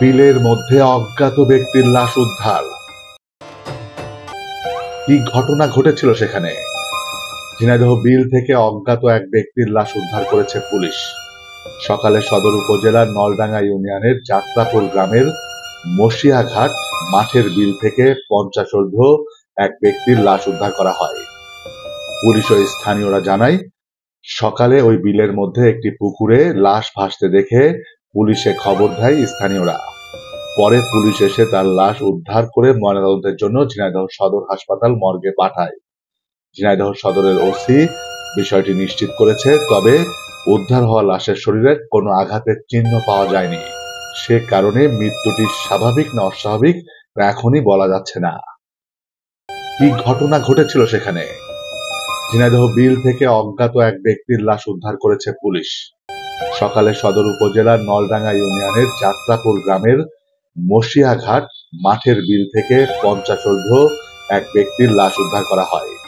বিলের মধ্যে অজ্ঞাত ব্যক্তির লাশ উদ্ধার। কি ঘটনা ঘটেছিল সেখানে? ঝিনাইদহ বিল থেকে অজ্ঞাত এক ব্যক্তির লাশ উদ্ধার করেছে পুলিশ। সকালে সদর উপজেলার নলডাঙ্গা ইউনিয়নের যাত্রাপুর গ্রামের মসিয়াঘাট মাঠের বিল থেকে 50 এক ব্যক্তির লাশ উদ্ধার করা হয়। পুলিশ ও স্থানীয়রা জানায়, সকালে ওই বিলের মধ্যে একটি পুকুরে লাশ ভাসতে দেখে পুলিশে খবর দেয় স্থানীয়রা। পরে পুলিশ এসে তার লাশ উদ্ধার করে ময়নাতদন্তের জন্য ঝিনাইদহ সদর হাসপাতাল মর্গে পাঠায়। ঝিনাইদহ সদরের ওসি বিষয়টি নিশ্চিত করেছে, তবে উদ্ধার হওয়া লাশের শরীরে কোনো আঘাতের চিহ্ন পাওয়া যায়নি। সে কারণে মৃত্যুটি স্বাভাবিক না অস্বাভাবিক তা এখনই বলা যাচ্ছে না। কি ঘটনা ঘটেছিল সেখানে? ঝিনাইদহ বিল থেকে অজ্ঞাত এক ব্যক্তির লাশ উদ্ধার করেছে পুলিশ। সকালে সদর উপজেলার নলডাঙ্গা ইউনিয়নের যাত্রাপুর গ্রামের মসিয়াঘাট মাঠের বিল থেকে 50 এক ব্যক্তির লাশ উদ্ধার করা হয়।